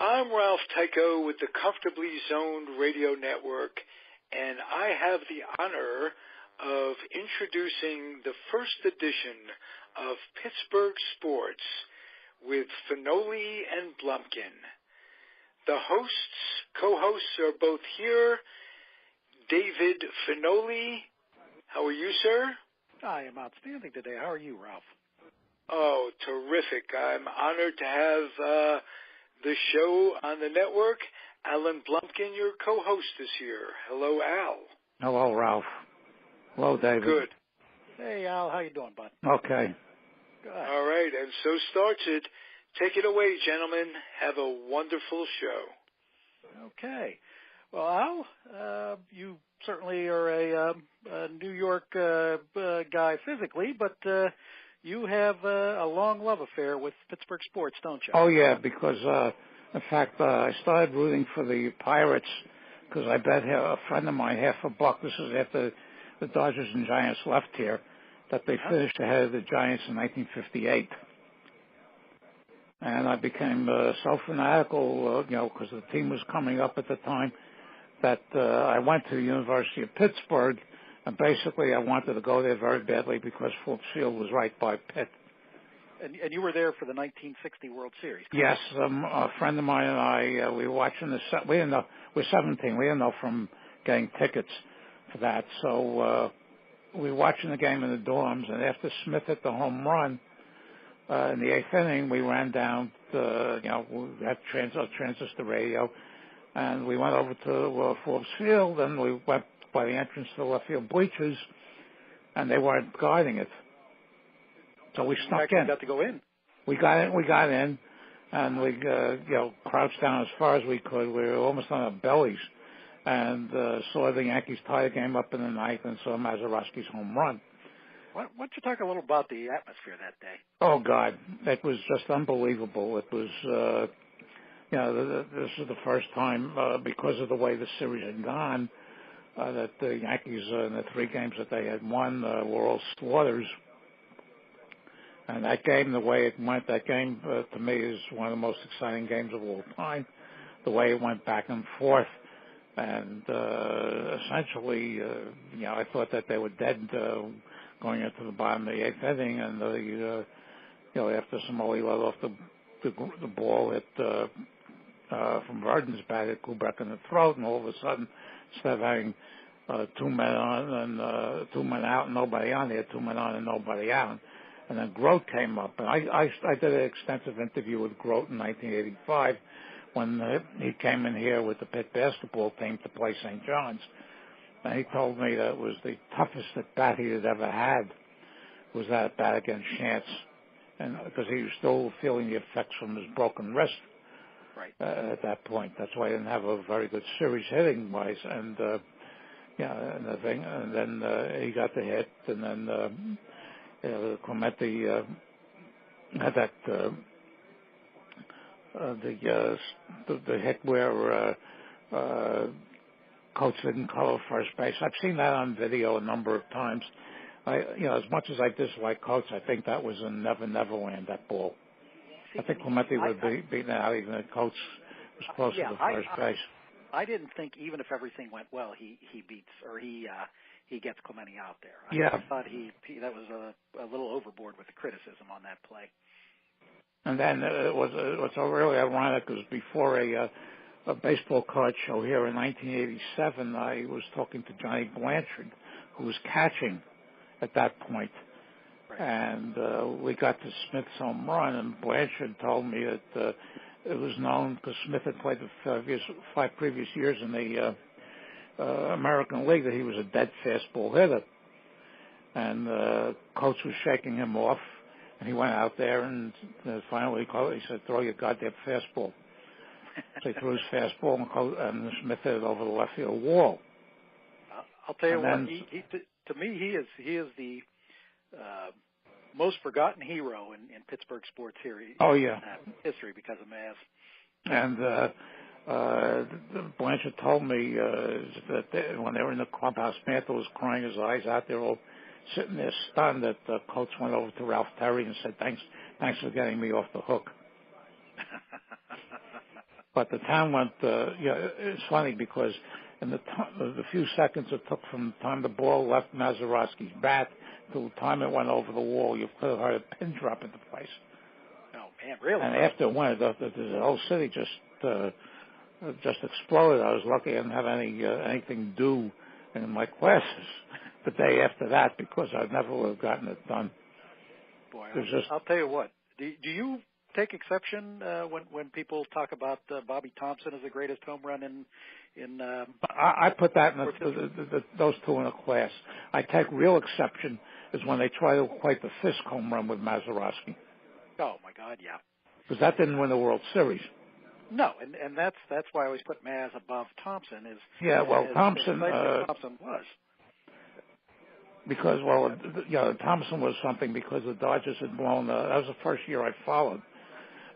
I'm Ralph Tycho with the Comfortably Zoned Radio Network, and I have the honor of introducing the first edition of Pittsburgh Sports with Finoli and Blumkin. The co-hosts are both here. David Finoli, how are you, sir? I am outstanding today. How are you, Ralph? Oh, terrific. I'm honored to have the show on the network. Alan Blumkin, your co-host, is here. Hello, Al. Hello, Ralph. Hello, David. Good. Hey, Al. How you doing, bud? Okay. Good. All right, and so starts it. Take it away, gentlemen. Have a wonderful show. Okay. Well, Al, you certainly are a New York guy physically, but you have a long love affair with Pittsburgh sports, don't you? Oh, yeah, because, in fact, I started rooting for the Pirates because I bet a friend of mine $5. This is after the Dodgers and Giants left here, that they finished ahead of the Giants in 1958. And I became so fanatical, because the team was coming up at the time, that I went to the University of Pittsburgh, and basically I wanted to go there very badly because Forbes Field was right by Pitt. And you were there for the 1960 World Series, correct? Yes, a friend of mine and I, we were watching we didn't know, we're 17, we didn't know from getting tickets for that, so we were watching the game in the dorms, and after Smith hit the home run, in the eighth inning, we ran down we had transistor radio, and we went over to Forbes Field, and we went by the entrance to the left field bleachers, and they weren't guarding it. So we snuck in. You got to go in. We got in, and we crouched down as far as we could. We were almost on our bellies, and saw the Yankees tie the game up in the ninth, and saw Mazeroski's home run. Why don't you talk a little about the atmosphere that day? Oh, God. It was just unbelievable. It was, this is the first time, because of the way the series had gone, that the Yankees, in the 3 games that they had won, were all slaughters. And that game, the way it went, that game, to me, is one of the most exciting games of all time. The way it went back and forth. And essentially, I thought that they were dead going into the bottom of the 8th inning, and after Somoli let off the ball from Verdon's bat, it grew back in the throat, and all of a sudden, instead of having 2 men on and 2 men out and nobody on, they had 2 men on and nobody out. And then Grote came up, and I did an extensive interview with Grote in 1985 when he came in here with the Pitt basketball team to play St. John's. And he told me that it was the toughest at bat he had ever had, was that at bat against Chance, and because he was still feeling the effects from his broken wrist at that point. That's why he didn't have a very good series hitting wise, and and then he got the hit, and then Clemente had that the hit where Coates didn't cover first base. I've seen that on video a number of times. As much as I dislike Coates, I think that was in Neverland, that ball. I think Clemente would have beaten out even if Coates was close to the first base. I didn't think even if everything went well, he gets Clemente out there. I thought that was a little overboard with the criticism on that play. And then it was really ironic because before a baseball card show here in 1987, I was talking to Johnny Blanchard, who was catching at that point. Right. And we got to Smith's home run, and Blanchard told me that it was known because Smith had played the 5 previous years in the American League, that he was a dead fastball hitter. And Coates was shaking him off, and he went out there and finally he said, "Throw your goddamn fastball." So he threw his fastball, and Smith hit it over the left field wall. I'll tell you what, to me, he is the most forgotten hero in Pittsburgh sports history. Oh, yeah. History because of Maz. And Blanchard told me that when they were in the clubhouse, Mantle was crying his eyes out. They were all sitting there stunned that Coates went over to Ralph Terry and said, thanks for getting me off the hook. But the town went, it's funny because in the few seconds it took from the time the ball left Mazeroski's bat to the time it went over the wall, you could have heard a pin drop in the place. Oh, man, really? And after it went, the whole city just exploded. I was lucky I didn't have anything due in my classes the day after that because I never would have gotten it done. Boy, I'll tell you what. Do you take exception when people talk about Bobby Thompson as the greatest home run in I put that in those two in a class. I take real exception is when they try to equate the Fisk home run with Mazeroski. Oh my God, yeah. Because that didn't win the World Series. No, and that's why I always put Maz above Thompson. Thompson was. Because Thompson was something because the Dodgers had blown. That was the first year I followed,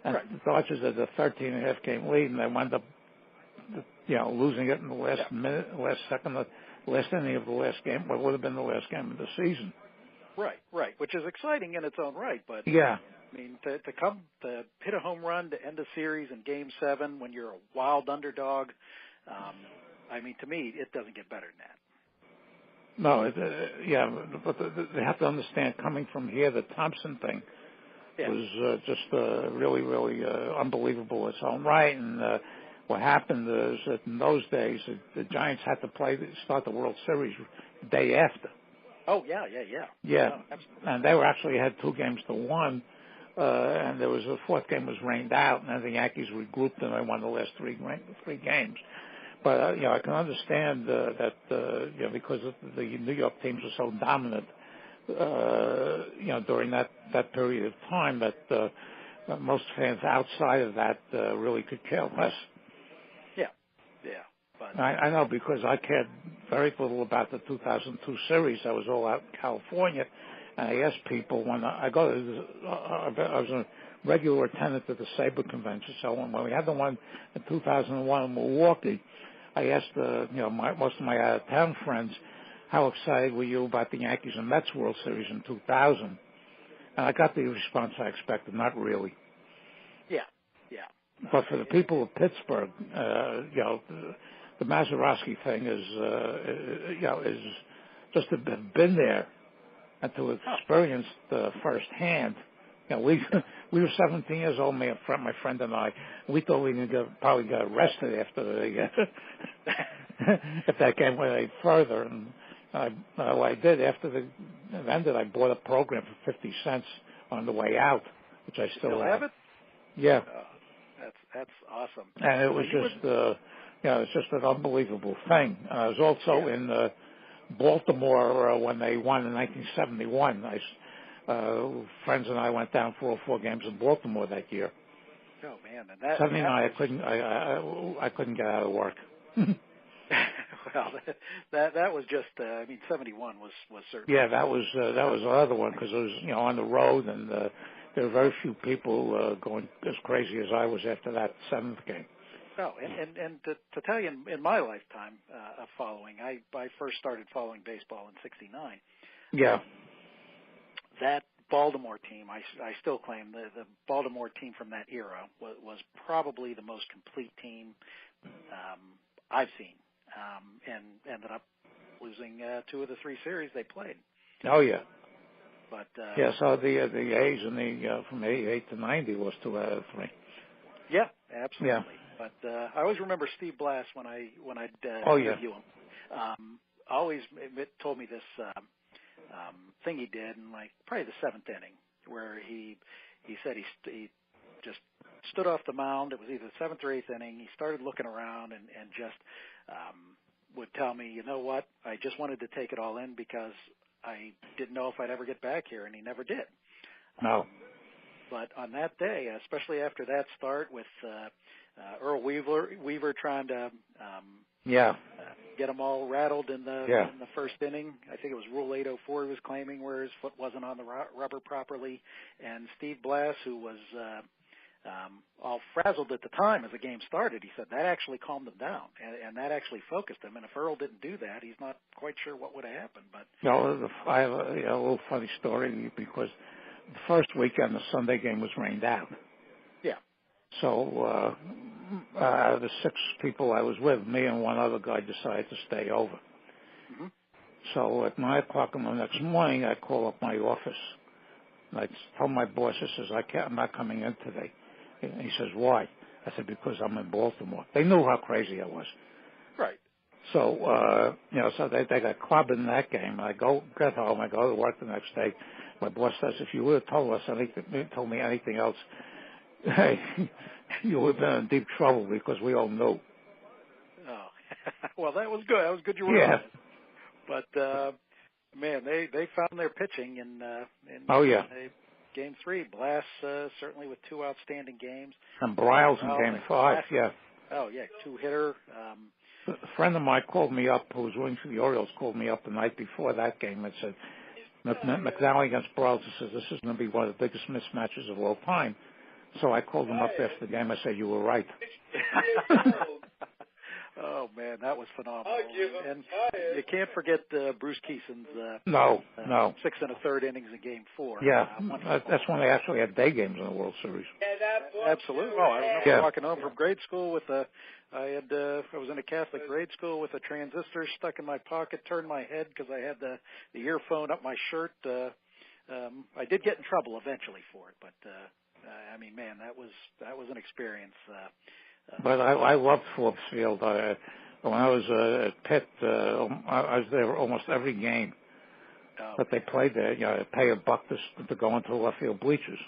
and right. The Dodgers had a 13.5 game lead, and they wound up, losing it in the last minute, last second, the last inning of the last game. What would have been the last game of the season. Right, which is exciting in its own right, but yeah. I mean, to hit a home run to end a series in Game 7 when you're a wild underdog, to me, it doesn't get better than that. No, but they have to understand, coming from here, the Thompson thing was just really, really unbelievable in its own right. And what happened is that in those days, the Giants had to start the World Series the day after. Oh, yeah. Yeah, no, and they were actually had 2-1, and there was a fourth game was rained out, and then the Yankees regrouped and they won the last three games. But I can understand that because the New York teams were so dominant, during that period of time that most fans outside of that really could care less. Yeah. But I know because I cared very little about the 2002 series. I was all out in California, and I asked people when I I was a regular attendant at the Sabre convention. So when we had the one in 2001 in Milwaukee, I asked most of my out-of-town friends, how excited were you about the Yankees and Mets World Series in 2000? And I got the response I expected, not really. Yeah. But for the people of Pittsburgh, the Mazeroski thing is just to have been there and to experience firsthand. We were 17 years old, my friend and I. We thought we probably got arrested after if that game went any further. And what I did after the event ended, I bought a program for 50 cents on the way out, which I still have it. Yeah, that's awesome. And it was it's just an unbelievable thing. I was also in Baltimore when they won in 1971. Friends and I went down for all 4 games in Baltimore that year. Oh man! And that 79, I couldn't get out of work. Well, that was just 71 was certainly. Yeah, that was another one because it was on the road and there were very few people going as crazy as I was after that 7th game. Oh, and to tell you, in my lifetime of following, I first started following baseball in '69. Yeah. That Baltimore team, I still claim the Baltimore team from that era was probably the most complete team I've seen, and ended up losing 2 of the 3 series they played. Oh yeah. But so the A's and from 88 to 90 lost 2 out of 3. Yeah, absolutely. Yeah. But I always remember Steve Blass when I'd interview him. Always told me this thing he did in probably the 7th inning, where he said he just stood off the mound. It was either the 7th or 8th inning. He started looking around and just would tell me, you know what, I just wanted to take it all in because I didn't know if I'd ever get back here, and he never did. No. But on that day, especially after that start with Earl Weaver trying to get them all rattled in the first inning. I think it was Rule 804 he was claiming, where his foot wasn't on the rubber properly. And Steve Blass, who was all frazzled at the time as the game started, he said that actually calmed him down, and that actually focused him. And if Earl didn't do that, he's not quite sure what would have happened. But I have a little funny story because the first weekend the Sunday game was rained out. Yeah. So out of the 6 people I was with, me and one other guy decided to stay over. Mm-hmm. So at 9 o'clock in the next morning, I call up my office. And I told my boss, I says, I'm not coming in today. And he says, why? I said, because I'm in Baltimore. They knew how crazy I was. Right. So, so they got clubbed in that game. I get home, I go to work the next day. My boss says, if you would have told me anything else, hey, you would have been in deep trouble because we all knew. Oh, well, that was good. That was good you were honest. But, man, they found their pitching in Game 3. Blass, certainly with 2 outstanding games. And Bryles in Game 5, yeah. Oh, yeah, 2-hitter. A friend of mine called me up, who was rooting for the Orioles, called me up the night before that game and said, McNally against Bryles, he says, this is going to be one of the biggest mismatches of all time. So I called him up after the game. I said, you were right. Oh, man, that was phenomenal. And you can't forget Bruce Keeson's No. 6 1/3 innings in Game 4. Yeah, that's when they actually had day games in the World Series. Absolutely. Oh, I remember walking home from grade school with I was in a Catholic grade school with a transistor stuck in my pocket, turned my head because I had the earphone up my shirt. I did get in trouble eventually for it, but I mean, man, that was an experience. But I loved Forbes Field. When I was at Pitt, I was there almost every game that they played there. They pay $1 to go into the left field bleachers.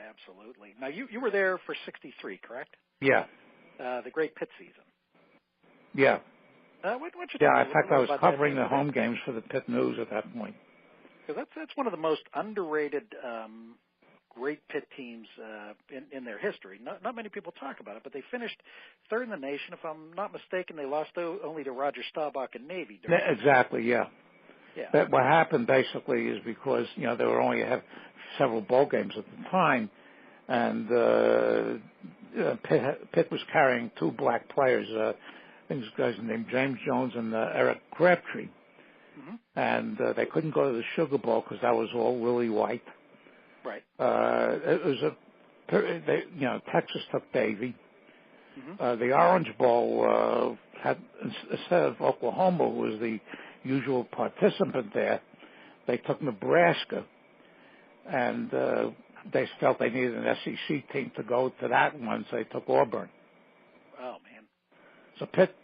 Absolutely. Now, you were there for 63, correct? Yeah. The great Pitt season. Yeah. What you yeah, in fact, I was covering the home games for the Pitt News at that point. Because that's one of the most underrated great Pitt teams in their history. Not many people talk about it, but they finished 3rd in the nation. If I'm not mistaken, they lost only to Roger Staubach and Navy. Exactly, yeah. Yeah. What happened basically is because, they were only have several bowl games at the time, and Pitt was carrying 2 black players. I think this guy's named James Jones and Eric Crabtree. Mm-hmm. And they couldn't go to the Sugar Bowl because that was all Willie White. Right. It was Texas took Davy. Mm-hmm. The Orange Bowl had, instead of Oklahoma, who was the usual participant there, they took Nebraska, and they felt they needed an SEC team to go to that one, so they took Auburn. Oh, man. So Pitt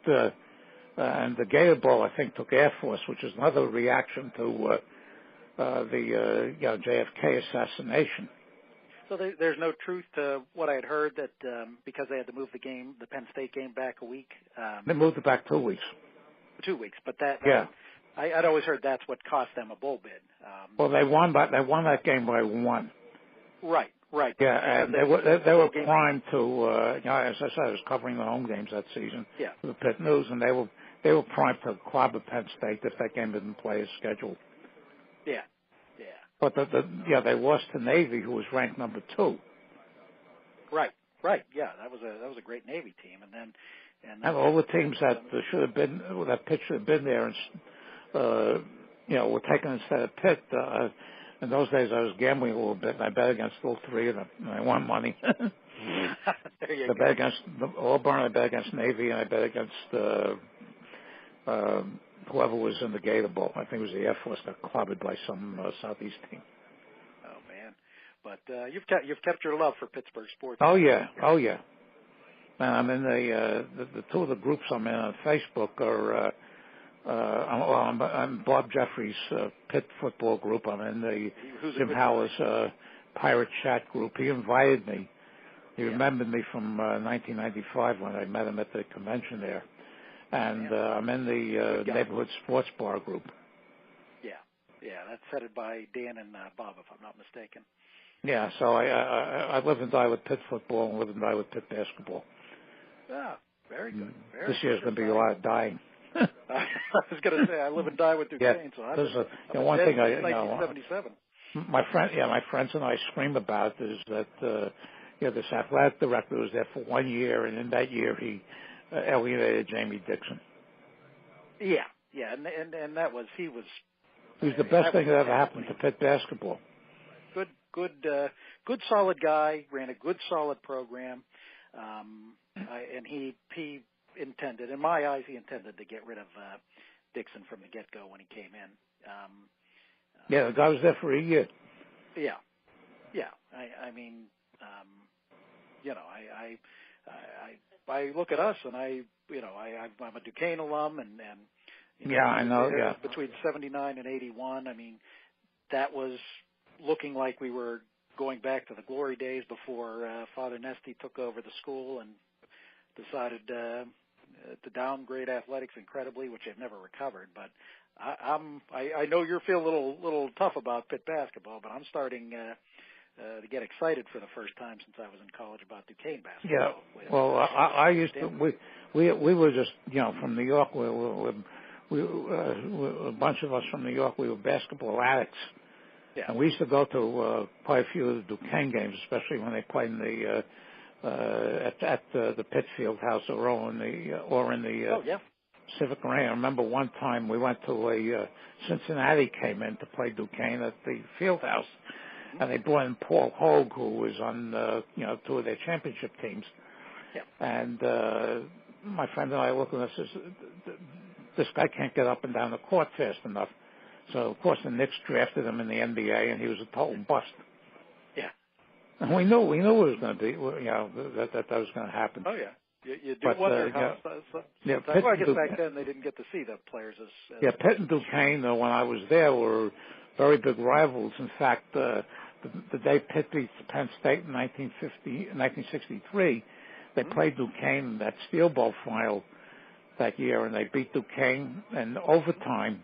and the Gator Bowl, I think, took Air Force, which is another reaction to the JFK assassination. So there's no truth to what I had heard that because they had to move the Penn State game back a week. They moved it back 2 weeks. 2 weeks, but that yeah. I'd always heard that's what cost them a bowl bid. Well, they won that game by 1. Right. Yeah, and they were primed to. As I said, I was covering the home games that season for the Pitt News, and they were primed to clobber Penn State if that game didn't play as scheduled. Yeah. But they lost to Navy, who was ranked number 2. Right. Yeah, that was a great Navy team, and all the teams that should have been Pitt should have been there, and were taken instead of Pitt. In those days, I was gambling a little bit, and I bet against all 3 of them, and I won money. There you go. I bet against Auburn, I bet against Navy, and I bet against whoever was in the Gator Bowl. I think it was the Air Force got clobbered by some Southeast team. Oh, man. But you've kept your love for Pittsburgh sports. Oh, yeah. And I'm in the 2 of the groups I'm in on Facebook are I'm Bob Jeffries' Pitt football group. I'm in the Jim Howell's Pirate Chat group. He invited me. He remembered me from 1995 when I met him at the convention there. And I'm in the neighborhood sports bar group. Yeah, that's headed by Dan and Bob, if I'm not mistaken. Yeah, so I live and die with Pitt football and live and die with Pitt basketball. Ah, very good. This year's going to be a lot of dying. I was going to say I live and die with Duquesne. So I'm one thing 1977. My friends and I scream about is that this athletic director was there for 1 year, and in that year he alienated Jamie Dixon. Yeah, and that was he was the best thing that ever happened to Pitt basketball. Good, solid guy. Ran a good, solid program. And he intended, in my eyes, he intended to get rid of Dixon from the get-go when he came in. Yeah, the guy was there for a year. Yeah. I mean, I look at us and I'm a Duquesne alum and yeah, I know. Yeah, between 79 and 81, I mean, that was looking like we were going back to the glory days before Father Nesty took over the school and decided to downgrade athletics incredibly, which they've never recovered. But I know you're feeling a little tough about Pitt basketball, but I'm starting to get excited for the first time since I was in college about Duquesne basketball. Yeah, well, I used to. We were just from New York. We a bunch of us from New York. We were basketball addicts. Yeah. And we used to go to quite a few of the Duquesne games, especially when they played in the at the Pitt Field House or in the Civic Arena. I remember one time we went to Cincinnati came in to play Duquesne at the Field House, and they brought in Paul Hogue, who was on two of their championship teams. Yeah. And my friend and I looked at us and said, this guy can't get up and down the court fast enough. So, of course, the Knicks drafted him in the NBA, and he was a total bust. Yeah. And we knew it was going to be, that was going to happen. Oh, yeah. You do wonder how... I guess back then they didn't get to see the players as yeah, Pitt and Duquesne, when I was there, were very big rivals. In fact, the day Pitt beat Penn State in 1963, they played Duquesne in that Steel Bowl final that year, and they beat Duquesne in overtime.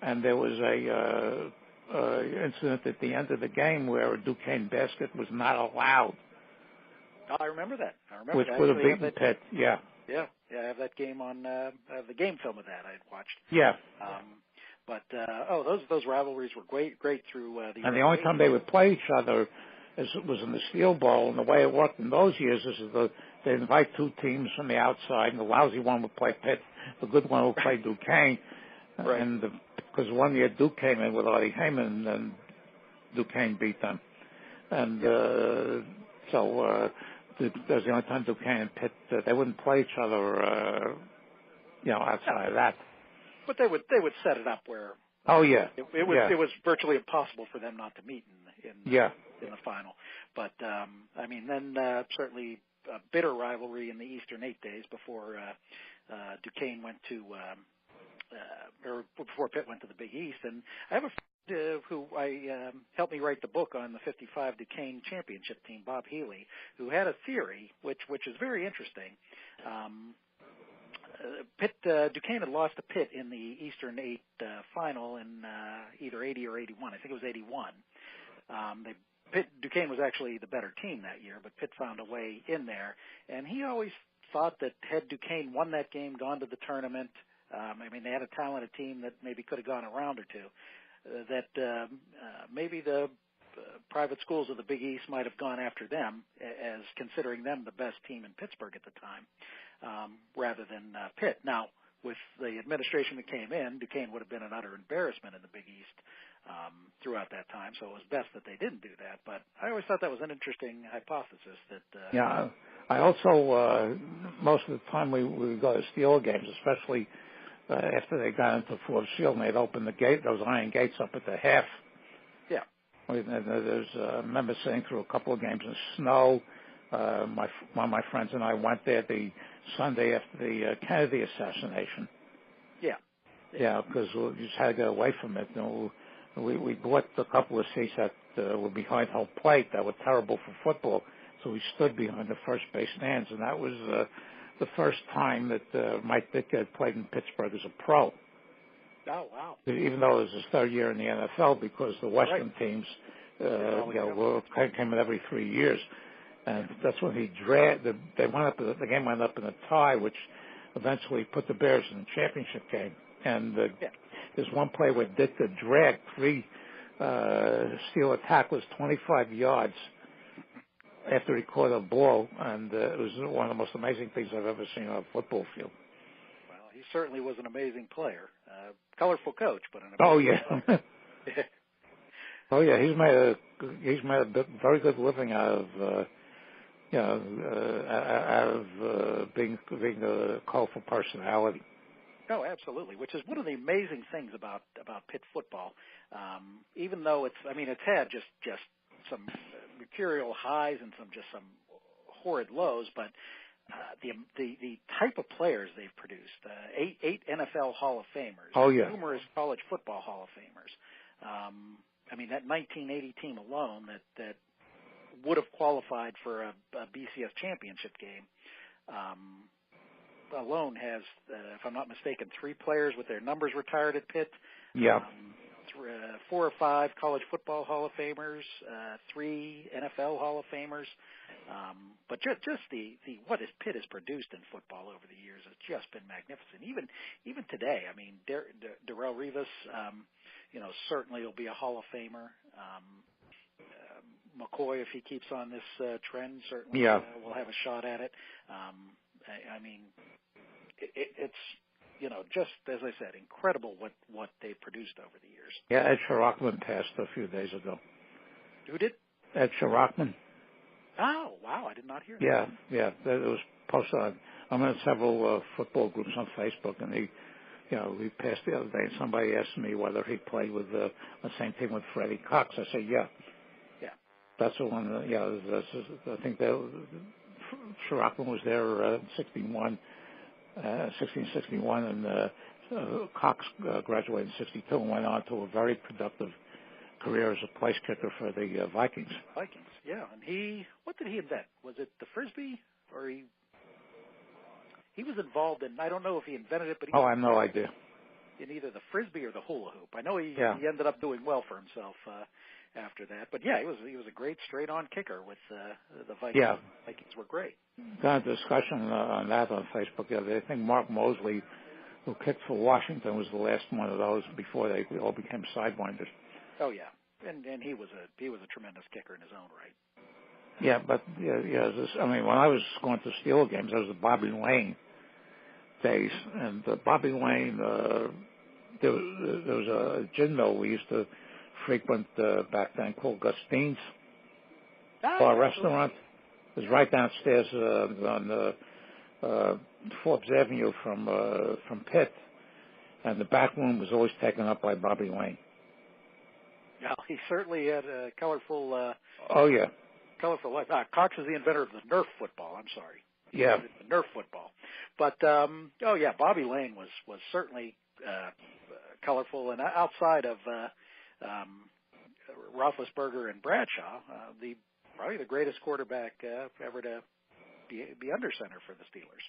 And there was a incident at the end of the game where a Duquesne basket was not allowed. Oh, I remember that. Which would have beaten Pitt. Yeah. Yeah. I have that game on the game film of that I had watched. Yeah. Those rivalries were great through the. And the only time they would play each other was in the Steel Bowl, and the way it worked in those years is they invite two teams from the outside, and the lousy one would play Pitt, the good one would play Duquesne. Right. And because one year Duke came in with Artie Heyman, and Duquesne beat them. And that was the only time Duquesne and Pitt, they wouldn't play each other, outside of that. But they would set it up where. Oh yeah. It was virtually impossible for them not to meet in the final. But then certainly a bitter rivalry in the Eastern 8 days before Duquesne went to. Or before Pitt went to the Big East, and I have a friend who helped me write the book on the '55 Duquesne championship team, Bob Healy, who had a theory which is very interesting. Duquesne had lost to Pitt in the Eastern 8 final in either 80 or 81. I think it was 81. Duquesne was actually the better team that year, but Pitt found a way in there, and he always thought that had Duquesne won that game, gone to the tournament. They had a talented team that maybe could have gone a round or two. That maybe the private schools of the Big East might have gone after them as considering them the best team in Pittsburgh at the time, rather than Pitt. Now, with the administration that came in, Duquesne would have been an utter embarrassment in the Big East throughout that time, so it was best that they didn't do that. But I always thought that was an interesting hypothesis. That I also, most of the time we go to Steeler games, especially after they got into Forbes Field and they'd open the gate, those iron gates up at the half. Yeah. I remember sitting through a couple of games in snow. One of my friends and I went there the Sunday after the Kennedy assassination. Yeah. Yeah, because we just had to get away from it. We bought a couple of seats that were behind home plate that were terrible for football. So we stood behind the first base stands, and that was the first time that Mike Ditka had played in Pittsburgh as a pro. Oh, wow. Even though it was his third year in the NFL, because the Western teams came in every 3 years. And that's when he dragged. The game went up in a tie, which eventually put the Bears in the championship game. And there's one play where Ditka dragged three Steeler tacklers 25 yards after he caught a ball, and it was one of the most amazing things I've ever seen on a football field. Well, he certainly was an amazing player. Colorful coach, but an amazing player. Oh yeah, he's made a very good living out of out of being a colorful personality. Oh, absolutely. Which is one of the amazing things about Pitt football. Even though it's had just some mercurial highs and some horrid lows, but the type of players they've produced, eight NFL Hall of Famers, oh yeah, numerous college football Hall of Famers. That 1980 team alone that would have qualified for a BCS championship game alone has, if I'm not mistaken, 3 players with their numbers retired at Pitt. Yeah. 4 or 5 college football Hall of Famers, 3 NFL Hall of Famers. But just the what Pitt has produced in football over the years has just been magnificent. Even today, Darrelle Revis, certainly will be a Hall of Famer. McCoy, if he keeps on this trend, certainly will have a shot at it. It's just as I said, incredible what they produced over the years. Yeah, Ed Shirachman passed a few days ago. Who did? Ed Shirachman. Oh, wow, I did not hear that. Yeah, it was posted on. I'm in several football groups on Facebook, and he passed the other day. And somebody asked me whether he played with the same team with Freddie Cox. I said, yeah. That's the one. I think that Shirachman was there in 1661, and Cox graduated in 62 and went on to a very productive career as a place kicker for the Vikings. Yeah. And what did he invent? Was it the Frisbee, or he was involved in? I don't know if he invented it, but I have no idea. In either the Frisbee or the hula hoop. I know he ended up doing well for himself after that. But yeah, he was a great straight-on kicker with the Vikings. Yeah. Vikings were great. Got a discussion on that on Facebook the other day. I think Mark Mosley, who kicked for Washington, was the last one of those before they all became sidewinders. Oh yeah, and he was a tremendous kicker in his own right. Yeah, but when I was going to Steel games, there was the Bobby Lane days, and Bobby Lane, there was a gin mill we used to frequent back then called Gustine's bar restaurant. It was right downstairs on Forbes Avenue from Pitt, and the back room was always taken up by Bobby Lane. Yeah, he certainly had a colorful. Colorful life. Cox is the inventor of the Nerf football. I'm sorry. Yeah. The Nerf football. But Bobby Lane was certainly colorful, and outside of Roethlisberger and Bradshaw, probably the greatest quarterback ever to be under center for the Steelers.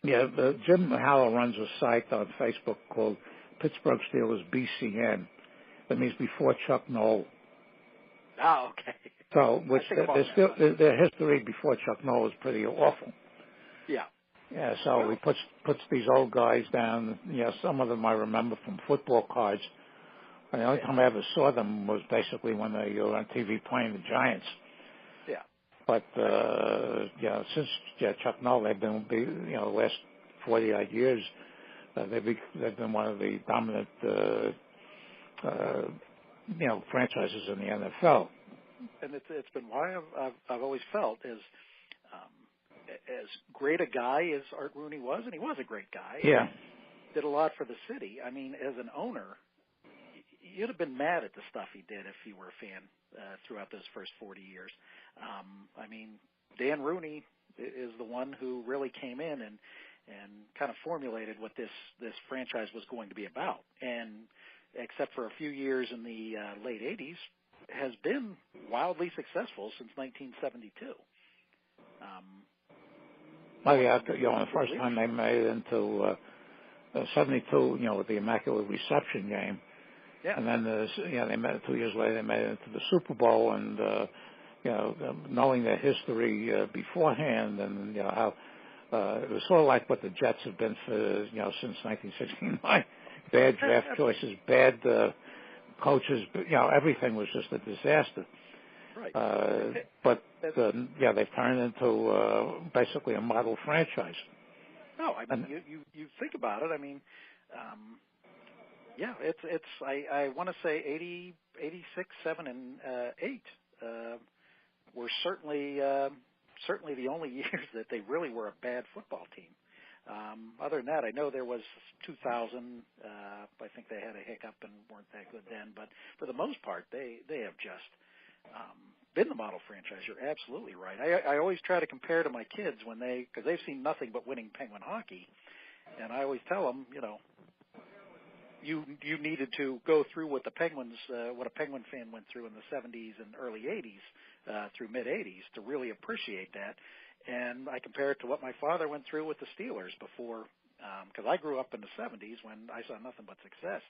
Yeah, Jim Howell runs a site on Facebook called Pittsburgh Steelers BCN. That means before Chuck Noll. Oh, okay. So, their history before Chuck Noll was pretty awful. Yeah. Yeah, so he puts these old guys down. Some of them I remember from football cards. And the only time I ever saw them was basically when they were on TV playing the Giants. Yeah. But since Chuck Noll, they've been the last 40-odd years, they've been one of the dominant franchises in the NFL. And it's been why I've always felt as great a guy as Art Rooney was, and he was a great guy. Yeah. Did a lot for the city. I mean, as an owner, you'd have been mad at the stuff he did if you were a fan throughout those first 40 years. Dan Rooney is the one who really came in and kind of formulated what this franchise was going to be about. And except for a few years in the late 80s, has been wildly successful since 1972. The first time they made it into 72, with the Immaculate Reception game. Yeah. And then, they made it 2 years later, they made it into the Super Bowl, and, knowing their history beforehand, and, how it was sort of like what the Jets have been for, since 1969. Bad draft choices, bad coaches, everything was just a disaster. Right. But they've turned into basically a model franchise. No, you think about it. It's I want to say 80, 86, 7, and 8 were certainly certainly the only years that they really were a bad football team. Other than that, I know there was 2000. I think they had a hiccup and weren't that good then. But for the most part, they have just been the model franchise. You're absolutely right. I always try to compare to my kids because they've seen nothing but winning Penguin hockey, and I always tell them, you needed to go through what the Penguins, what a Penguin fan went through in the 70s and early 80s through mid 80s to really appreciate that. And I compare it to what my father went through with the Steelers before, because I grew up in the 70s when I saw nothing but success.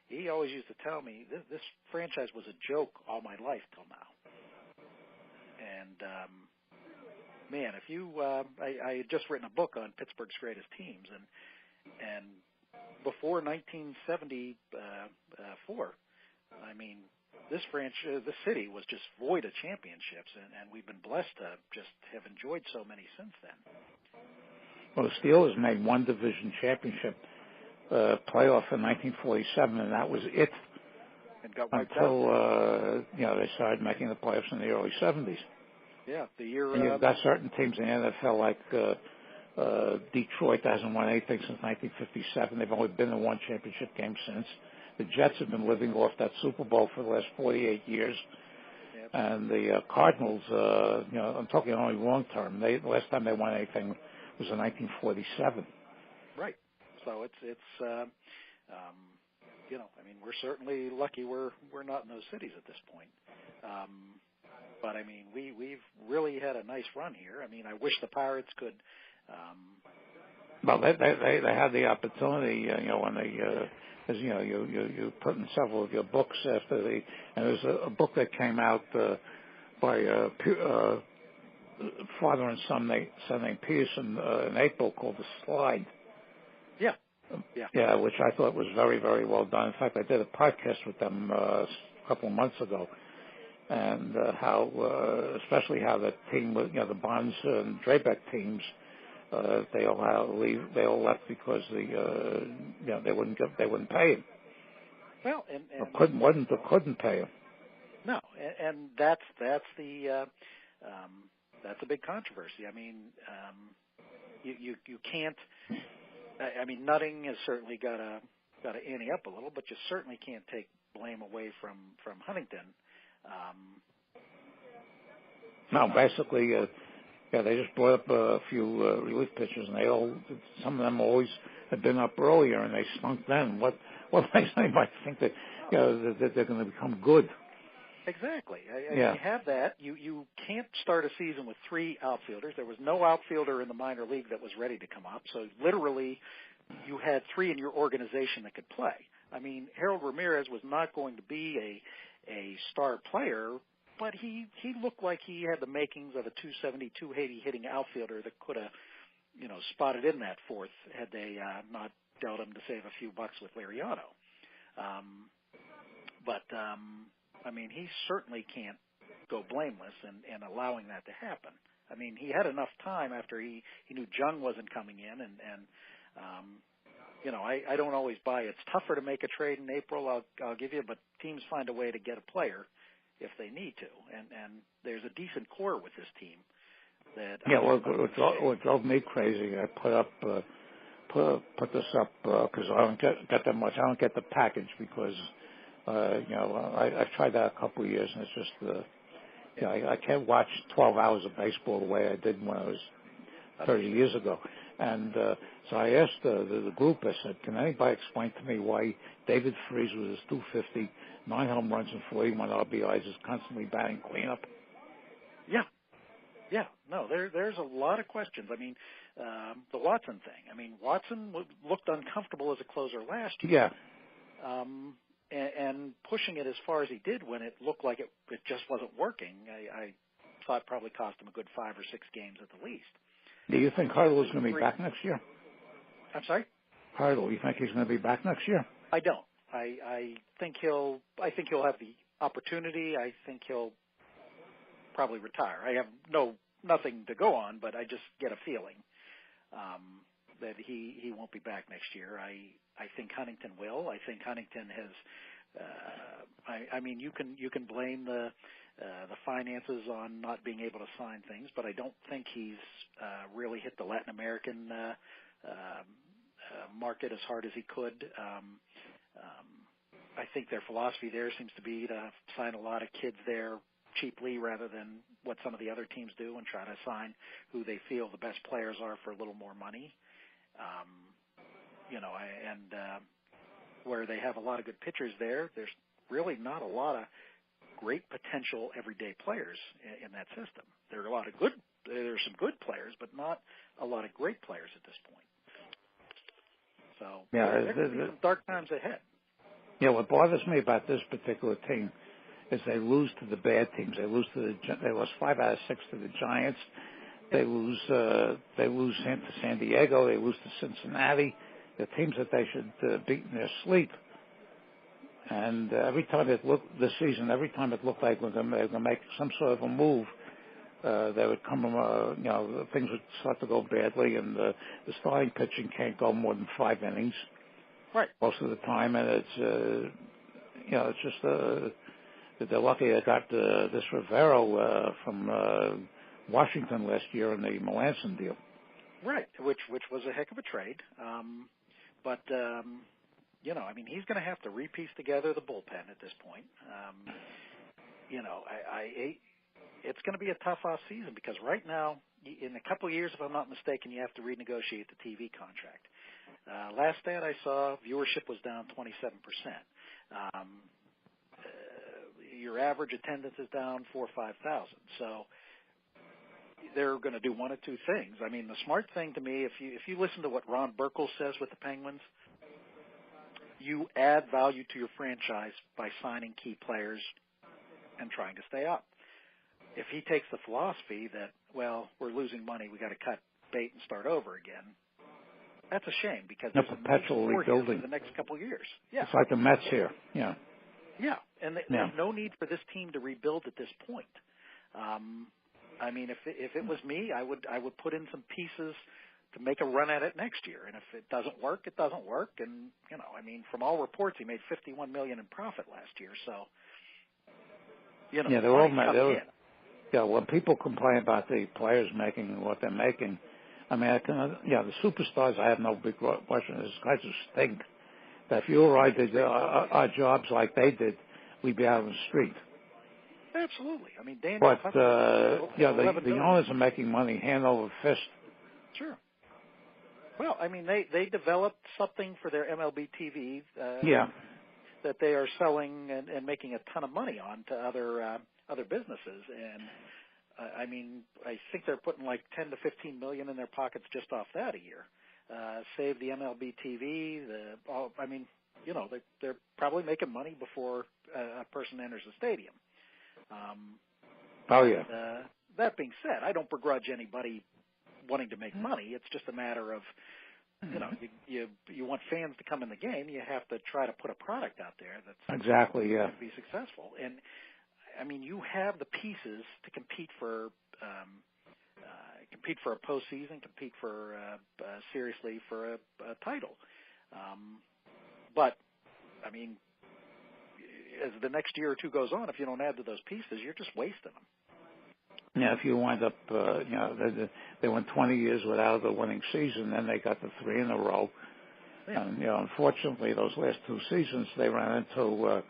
He always used to tell me this franchise was a joke all my life till now. And man, if you, I had just written a book on Pittsburgh's greatest teams, and before 1974, I mean, this city was just void of championships, and we've been blessed to just have enjoyed so many since then. Well, the Steelers made one division championship playoff in 1947, and that was it. And got wiped until out. They started making the playoffs in the early 70s. Yeah, the year. And you've got certain teams in the NFL like Detroit that hasn't won anything since 1957. They've only been in one championship game since. The Jets have been living off that Super Bowl for the last 48 years. Yep. And the Cardinals, I'm talking only long term. The last time they won anything was in 1947. Right. So it's I mean, we're certainly lucky we're not in those cities at this point. But I mean, we've really had a nice run here. I mean, I wish the Pirates could. Well, they had the opportunity, when they, as you put in several of your books after and there's a book that came out by father and son named Peterson in April called The Slide. Yeah. Yeah, which I thought was very, very well done. In fact, I did a podcast with them a couple of months ago, and especially how the team, the Bonds and Drabeck teams, they all left because they wouldn't pay him. Well, or couldn't pay him. No, and that's a big controversy. I mean, you can't. I mean, Nutting has certainly got to ante up a little, but you certainly can't take blame away from Huntington. No, basically, they just brought up a few relief pitchers, and some of them always had been up earlier, and they stunk then. What makes anybody think that that they're going to become good? Exactly. You have that. You can't start a season with three outfielders. There was no outfielder in the minor league that was ready to come up. So literally, you had three in your organization that could play. I mean, Harold Ramirez was not going to be a star player, but he looked like he had the makings of a 270, 280 hitting outfielder that could have, spotted in that fourth had they not dealt him to save a few bucks with Liriano. I mean, he certainly can't go blameless in allowing that to happen. I mean, he had enough time after he knew Jung wasn't coming in, and I don't always buy it. It's tougher to make a trade in April, I'll give you, but teams find a way to get a player if they need to, and there's a decent core with this team. What drove me crazy, I put this up because I don't get that much. I don't get the package because. I've tried that a couple of years, and it's just, I can't watch 12 hours of baseball the way I did when I was 30 years ago. And so I asked the group, I said, can anybody explain to me why David Freese with his 250, 9 home runs and 41 RBIs is constantly batting cleanup? Yeah. No, there's a lot of questions. I mean, the Watson thing. I mean, Watson looked uncomfortable as a closer last year. Yeah. And pushing it as far as he did when it looked like it just wasn't working, I thought probably cost him a good 5 or 6 games at the least. Do you think Hurdle is going to be back next year? I'm sorry? Hurdle, you think he's going to be back next year? I don't. I think he'll have the opportunity. I think he'll probably retire. I have nothing to go on, but I just get a feeling that he won't be back next year. I think Huntington will. I think Huntington has I mean, you can blame the finances on not being able to sign things, but I don't think he's really hit the Latin American market as hard as he could. I think their philosophy there seems to be to sign a lot of kids there cheaply rather than what some of the other teams do and try to sign who they feel the best players are for a little more money. Where they have a lot of good pitchers there's really not a lot of great potential everyday players in that system. There's some good players, but not a lot of great players at this point. So there could be some dark times ahead. Yeah, what bothers me about this particular team is they lose to the bad teams. They lost 5 out of 6 to the Giants. They lose to San Diego. They lose to Cincinnati. The teams that they should beat in their sleep. And every time it looked like we're going to make some sort of a move, they would come, things would start to go badly, and the starting pitching can't go more than 5 innings. Right. Most of the time, and it's just they're lucky they got this Rivero from Washington last year in the Melanson deal. Right, which was a heck of a trade. But he's going to have to repiece together the bullpen at this point. It's going to be a tough off season because right now, in a couple of years, if I'm not mistaken, you have to renegotiate the TV contract. Last stat I saw, viewership was down 27%. Your average attendance is down 4,000 or 5,000. So they're going to do one of two things. I mean, the smart thing to me, if you listen to what Ron Burkle says with the Penguins, you add value to your franchise by signing key players and trying to stay up. If he takes the philosophy that, well, we're losing money, we got to cut bait and start over again, that's a shame because there's perpetual rebuilding for the next couple of years. Yeah, it's like the Mets here. Yeah, and there's no need for this team to rebuild at this point. I mean, if it was me, I would put in some pieces to make a run at it next year. And if it doesn't work, it doesn't work. And from all reports, he made $51 million in profit last year. So, they're all when people complain about the players making what they're making, I mean, the superstars, I have no big question. These guys who stink. That if you or I did our jobs like they did, we'd be out on the street. Absolutely. I mean, Daniel. But the owners are making money hand over fist. Sure. Well, I mean, they developed something for their MLB TV. That they are selling and making a ton of money on to other businesses, and I think they're putting like 10 to 15 million in their pockets just off that a year. Save the MLB TV. They're probably making money before a person enters the stadium. That being said, I don't begrudge anybody wanting to make money. It's just a matter of, you want fans to come in the game. You have to try to put a product out there that's exactly going to be successful. And I mean, you have the pieces to compete for a postseason, compete for seriously for a title. But I mean, as the next year or two goes on, if you don't add to those pieces, you're just wasting them. Yeah, if you wind up, they went 20 years without a winning season, then they got the 3 in a row. Yeah. And, unfortunately, those last 2 seasons, they ran into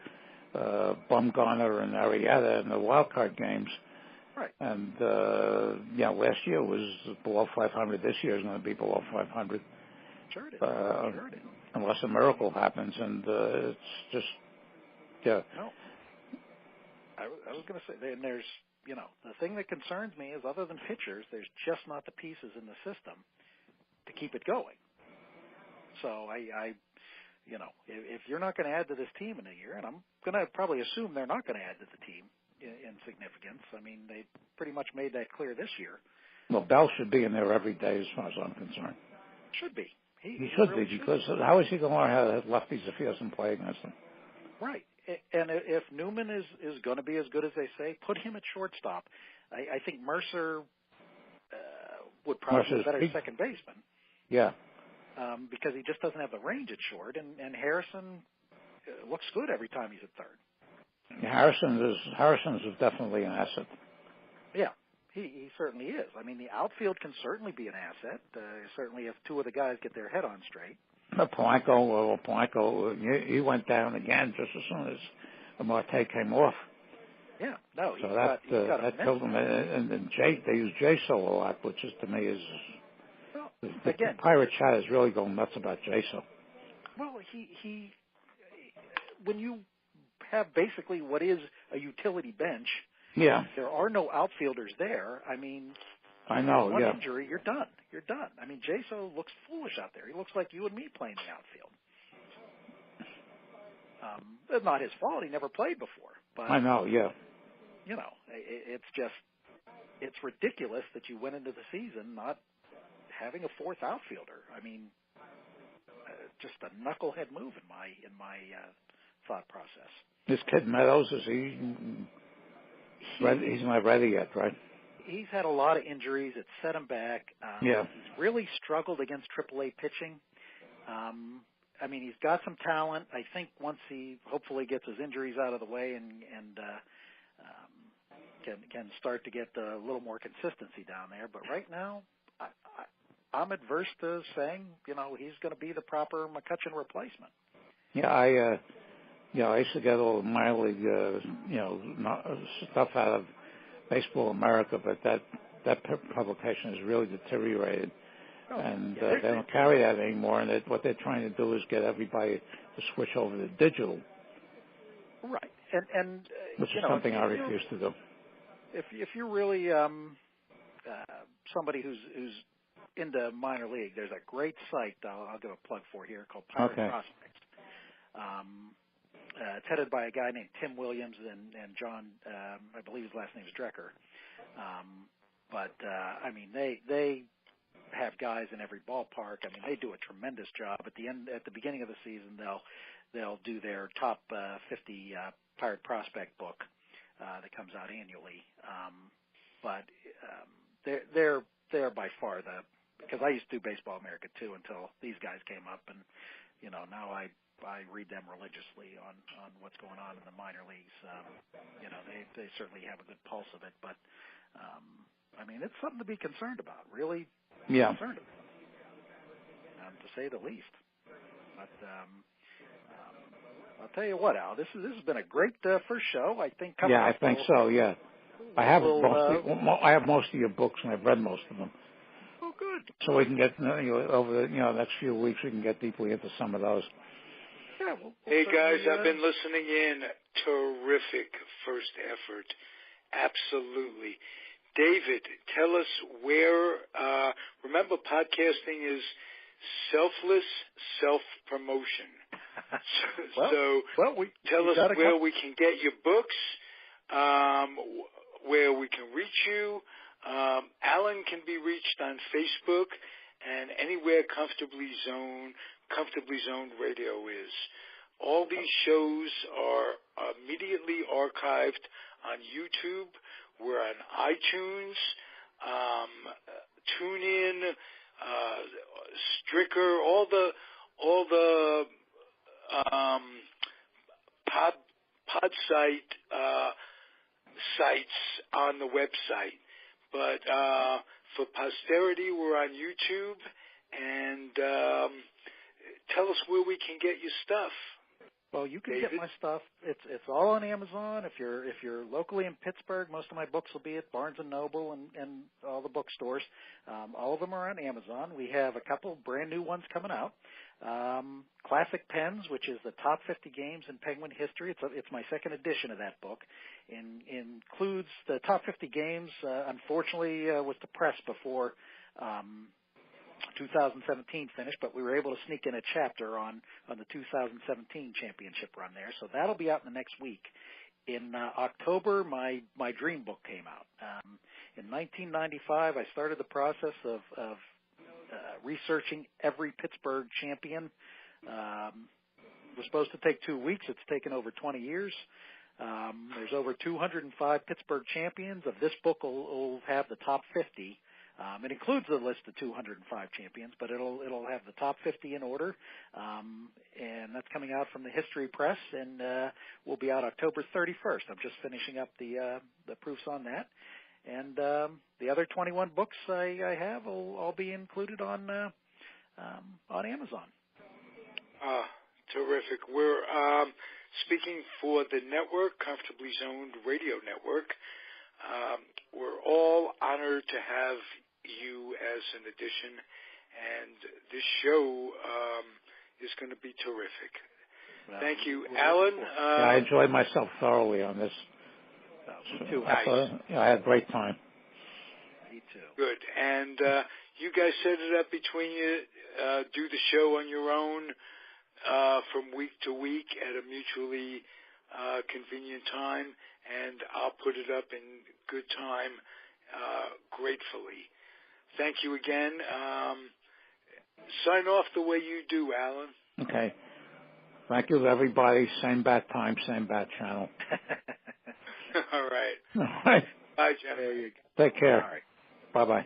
Bumgarner and Arrieta in the wild card games. Right. And, last year was below 500. This year is going to be below 500. Sure it is. Unless a miracle happens, and it's just, No. I was going to say, and there's, the thing that concerns me is other than pitchers, there's just not the pieces in the system to keep it going. So if you're not going to add to this team in a year, and I'm going to probably assume they're not going to add to the team in significance. I mean, they pretty much made that clear this year. Well, Bell should be in there every day as far as I'm concerned. Should be. He should really be, because how is he going to learn how to hit lefties if he doesn't play against them? Right. And if Newman is going to be as good as they say, put him at shortstop. I think Mercer would probably be a better second baseman. Yeah. Because he just doesn't have the range at short. And Harrison, looks good every time he's at third. Harrison's is definitely an asset. Yeah, he certainly is. I mean, the outfield can certainly be an asset. Certainly, if two of the guys get their head on straight. Polanco, he went down again just as soon as Marte came off. Yeah, no, so that killed him. And they use JSO a lot, which is to me is the Pirate chat is really going nuts about JSO. Well, he when you have basically what is a utility bench, there are no outfielders there. I mean, I know, one injury, you're done. I mean, JSO looks foolish out there. He looks like you and me playing the outfield. It's not his fault. He never played before. But I know, yeah. You know, it's ridiculous that you went into the season not having a fourth outfielder. I mean, just a knucklehead move in my thought process. This kid Meadows, he's not ready yet, right? He's had a lot of injuries. It's set him back. He's really struggled against AAA pitching. I mean, he's got some talent. I think once he hopefully gets his injuries out of the way and can start to get a little more consistency down there. But right now, I'm adverse to saying, you know, he's going to be the proper McCutchen replacement. Yeah, I used to get all the minor league, stuff out of Baseball America, but that publication has really deteriorated. They don't carry that anymore, and what they're trying to do is get everybody to switch over to digital. Right, and which is something I refuse to do. If you're really somebody who's into minor league, there's a great site I'll give a plug for here called Pirate Prospects. It's headed by a guy named Tim Williams and John, I believe his last name is Drecker. I mean, they have guys in every ballpark. I mean, they do a tremendous job. At the beginning of the season, they'll do their top 50 Pirate Prospect book that comes out annually. They're by far because I used to do Baseball America too until these guys came up, and you know now I read them religiously on what's going on in the minor leagues. You know, they certainly have a good pulse of it, but I mean, it's something to be concerned about, really. Yeah. Concerned about, to say the least. But I'll tell you what, Al, this has been a great first show. I think. I think so. Yeah, I have most of your books, and I've read most of them. Oh, good. So we can get over the next few weeks. We can get deeply into some of those. Yeah, hey guys, I've been listening in. Terrific first effort. Absolutely. David, tell us where, remember podcasting is selfless self-promotion. Tell us where we can get your books, where we can reach you. Alan can be reached on Facebook and anywhere Comfortably Zoned Radio is. All these shows are immediately archived on YouTube. We're on iTunes, TuneIn, Stricker, all the pod sites on the website. But for posterity, we're on YouTube. And tell us where we can get your stuff. Well, you can get my stuff. It's all on Amazon. If you're locally in Pittsburgh, most of my books will be at Barnes & Noble and all the bookstores. All of them are on Amazon. We have a couple brand new ones coming out. Classic Pens, which is the top 50 games in Penguin history. It's my second edition of that book. Includes the top 50 games. Unfortunately, was the press before 2017 finished, but we were able to sneak in a chapter on the 2017 championship run there. So that'll be out in the next week. In October, my dream book came out. In 1995, I started the process of researching every Pittsburgh champion. It was supposed to take 2 weeks. It's taken over 20 years. There's over 205 Pittsburgh champions. Of this book will have the top 50. It includes a list of 205 champions, but it'll have the top 50 in order, and that's coming out from the History Press, and will be out October 31st. I'm just finishing up the proofs on that, and the other 21 books I have will all be included on Amazon. Terrific. We're speaking for the network, Comfortably Zoned Radio Network. We're all honored to have you as an addition, and this show is going to be terrific. Well, thank you, Alan. I enjoyed myself thoroughly on this. Me too. Nice. I had a great time. Me too. Good. And you guys set it up between you, do the show on your own from week to week at a mutually convenient time, and I'll put it up in good time gratefully. Thank you again. Sign off the way you do, Alan. Okay. Thank you, everybody. Same bat time, same bat channel. All right. All right. Bye, Jeff. There you go. Take care. All right. Bye-bye.